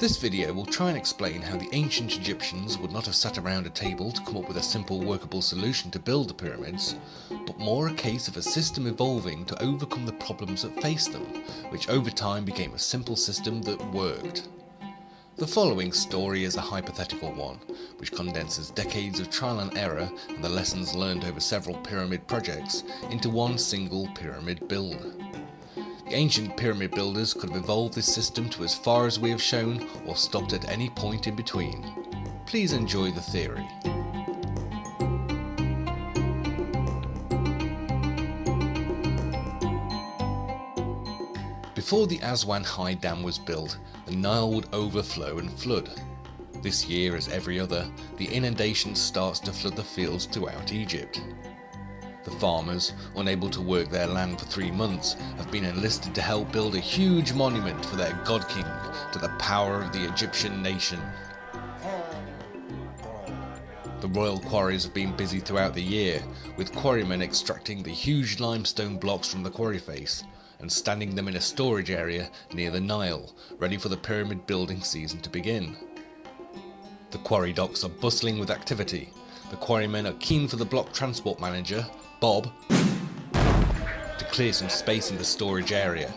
This video will try and explain how the ancient Egyptians would not have sat around a table to come up with a simple workable solution to build the pyramids, but more a case of a system evolving to overcome the problems that faced them, which over time became a simple system that worked. The following story is a hypothetical one, which condenses decades of trial and error and the lessons learned over several pyramid projects into one single pyramid build. The ancient pyramid builders could have evolved this system to as far as we have shown, or stopped at any point in between. Please enjoy the theory. Before the Aswan High Dam was built, the Nile would overflow and flood. This year, as every other, the inundation starts to flood the fields throughout Egypt. The farmers, unable to work their land for 3 months, have been enlisted to help build a huge monument for their god king to the power of the Egyptian nation. The royal quarries have been busy throughout the year, with quarrymen extracting the huge limestone blocks from the quarry face and standing them in a storage area near the Nile, ready for the pyramid building season to begin. The quarry docks are bustling with activity. The quarrymen are keen for the block transport manager, Bob, to clear some space in the storage area,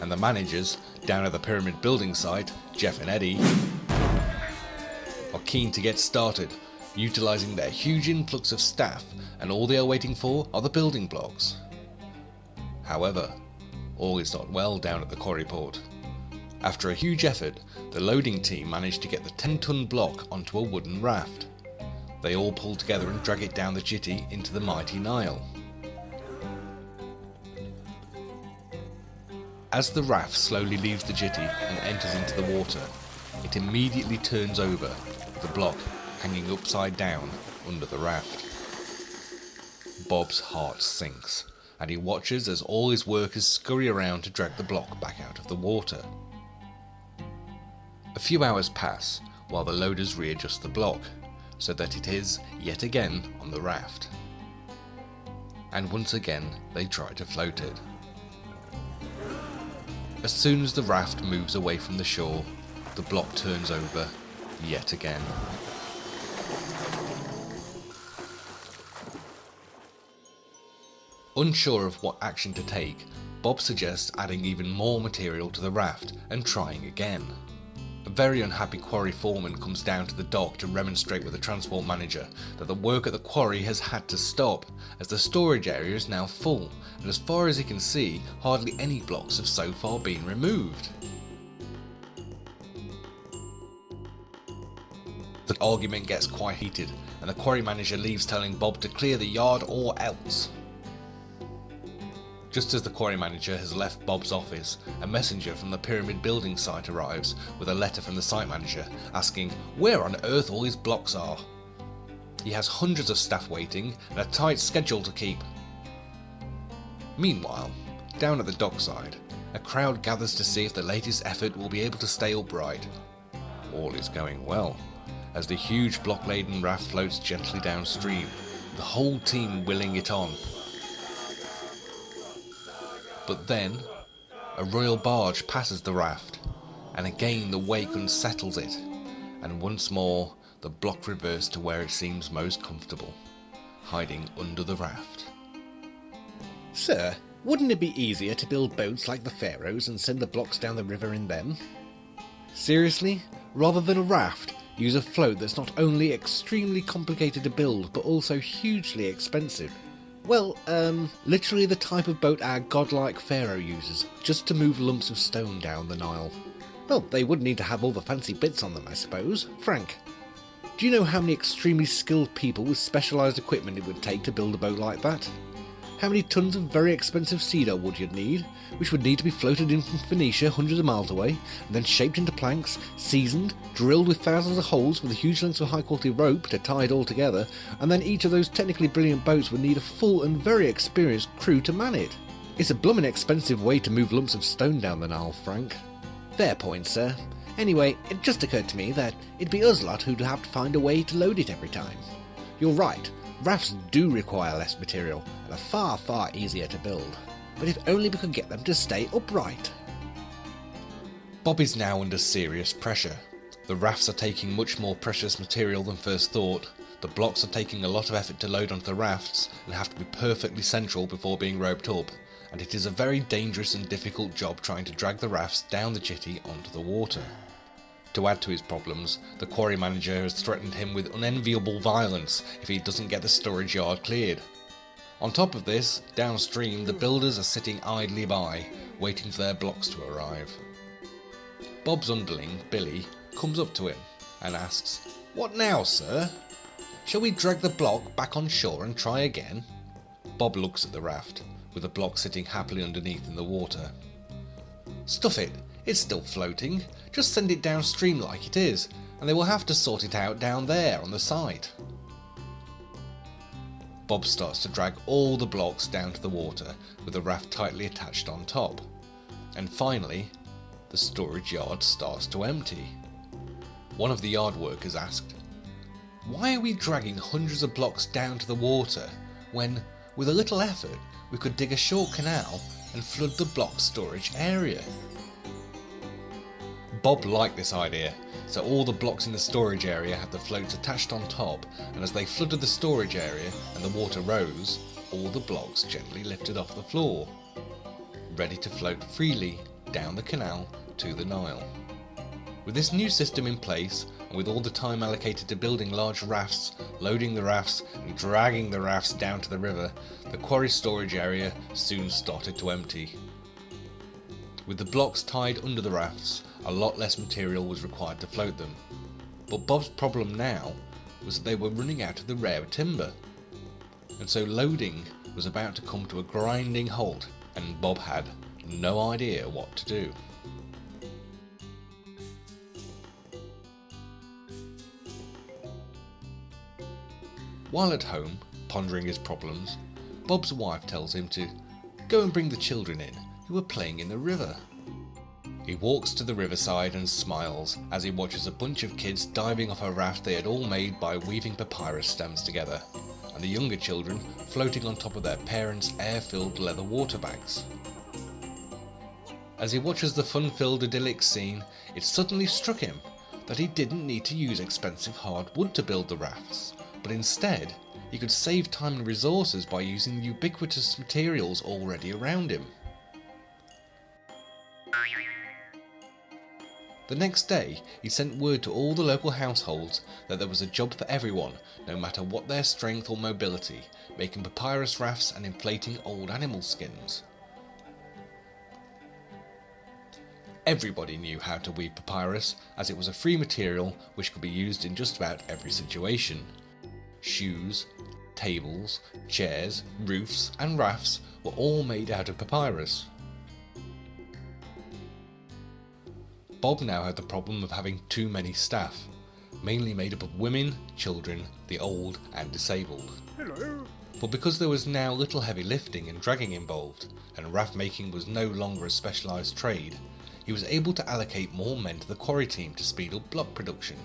and the managers down at the pyramid building site, Jeff and Eddie, are keen to get started, utilising their huge influx of staff, and all they are waiting for are the building blocks. However, all is not well down at the quarry port. After a huge effort, the loading team managed to get the 10-ton block onto a wooden raft. They all pull together and drag it down the jetty into the mighty Nile. As the raft slowly leaves the jetty and enters into the water, it immediately turns over, the block hanging upside down under the raft. Bob's heart sinks, and he watches as all his workers scurry around to drag the block back out of the water. A few hours pass while the loaders readjust the block, so that it is, yet again, on the raft. And once again they try to float it. As soon as the raft moves away from the shore, the block turns over, yet again. Unsure of what action to take, Bob suggests adding even more material to the raft and trying again. A very unhappy quarry foreman comes down to the dock to remonstrate with the transport manager that the work at the quarry has had to stop, as the storage area is now full, and as far as he can see, hardly any blocks have so far been removed. The argument gets quite heated, and the quarry manager leaves telling Bob to clear the yard or else. Just as the quarry manager has left Bob's office, a messenger from the pyramid building site arrives with a letter from the site manager asking where on earth all his blocks are. He has hundreds of staff waiting and a tight schedule to keep. Meanwhile, down at the dockside, a crowd gathers to see if the latest effort will be able to stay upright. All is going well, as the huge block-laden raft floats gently downstream, the whole team willing it on. But then, a royal barge passes the raft, and again the wake unsettles it, and once more the block reverts to where it seems most comfortable, hiding under the raft. Sir, wouldn't it be easier to build boats like the pharaohs and send the blocks down the river in them? Seriously? Rather than a raft, use a float that's not only extremely complicated to build, but also hugely expensive. Well, literally the type of boat our godlike pharaoh uses, just to move lumps of stone down the Nile. Well, they would need to have all the fancy bits on them, I suppose. Frank, do you know how many extremely skilled people with specialised equipment it would take to build a boat like that? How many tons of very expensive cedar wood you'd need, which would need to be floated in from Phoenicia hundreds of miles away, and then shaped into planks, seasoned, drilled with thousands of holes with huge lengths of high quality rope to tie it all together, and then each of those technically brilliant boats would need a full and very experienced crew to man it. It's a bloomin' expensive way to move lumps of stone down the Nile, Frank. Fair point, sir. Anyway, it just occurred to me that it'd be us lot who'd have to find a way to load it every time. You're right, rafts do require less material, and are far, far easier to build. But if only we could get them to stay upright. Bob is now under serious pressure. The rafts are taking much more precious material than first thought, the blocks are taking a lot of effort to load onto the rafts and have to be perfectly central before being roped up, and it is a very dangerous and difficult job trying to drag the rafts down the jetty onto the water. To add to his problems, the quarry manager has threatened him with unenviable violence if he doesn't get the storage yard cleared. On top of this, downstream the builders are sitting idly by, waiting for their blocks to arrive. Bob's underling, Billy, comes up to him and asks, "What now, sir? Shall we drag the block back on shore and try again?" Bob looks at the raft, with the block sitting happily underneath in the water. "Stuff it, it's still floating. Just send it downstream like it is, and they will have to sort it out down there on the site." Bob starts to drag all the blocks down to the water, with the raft tightly attached on top. And finally, the storage yard starts to empty. One of the yard workers asked, "Why are we dragging hundreds of blocks down to the water when, with a little effort, we could dig a short canal and flood the block storage area?" Bob liked this idea, so all the blocks in the storage area had the floats attached on top, and as they flooded the storage area and the water rose, all the blocks gently lifted off the floor, ready to float freely down the canal to the Nile. With this new system in place, and with all the time allocated to building large rafts, loading the rafts and dragging the rafts down to the river, the quarry storage area soon started to empty. With the blocks tied under the rafts, a lot less material was required to float them. But Bob's problem now was that they were running out of the rare timber, and so loading was about to come to a grinding halt, and Bob had no idea what to do. While at home, pondering his problems, Bob's wife tells him to go and bring the children in, who are playing in the river. He walks to the riverside and smiles as he watches a bunch of kids diving off a raft they had all made by weaving papyrus stems together, and the younger children floating on top of their parents' air-filled leather water bags. As he watches the fun-filled idyllic scene, it suddenly struck him that he didn't need to use expensive hard wood to build the rafts, but instead he could save time and resources by using the ubiquitous materials already around him. The next day, he sent word to all the local households that there was a job for everyone, no matter what their strength or mobility, making papyrus rafts and inflating old animal skins. Everybody knew how to weave papyrus, as it was a free material which could be used in just about every situation. Shoes, tables, chairs, roofs and rafts were all made out of papyrus. Bob now had the problem of having too many staff, mainly made up of women, children, the old and disabled. Hello. But because there was now little heavy lifting and dragging involved, and raft making was no longer a specialised trade, he was able to allocate more men to the quarry team to speed up block production.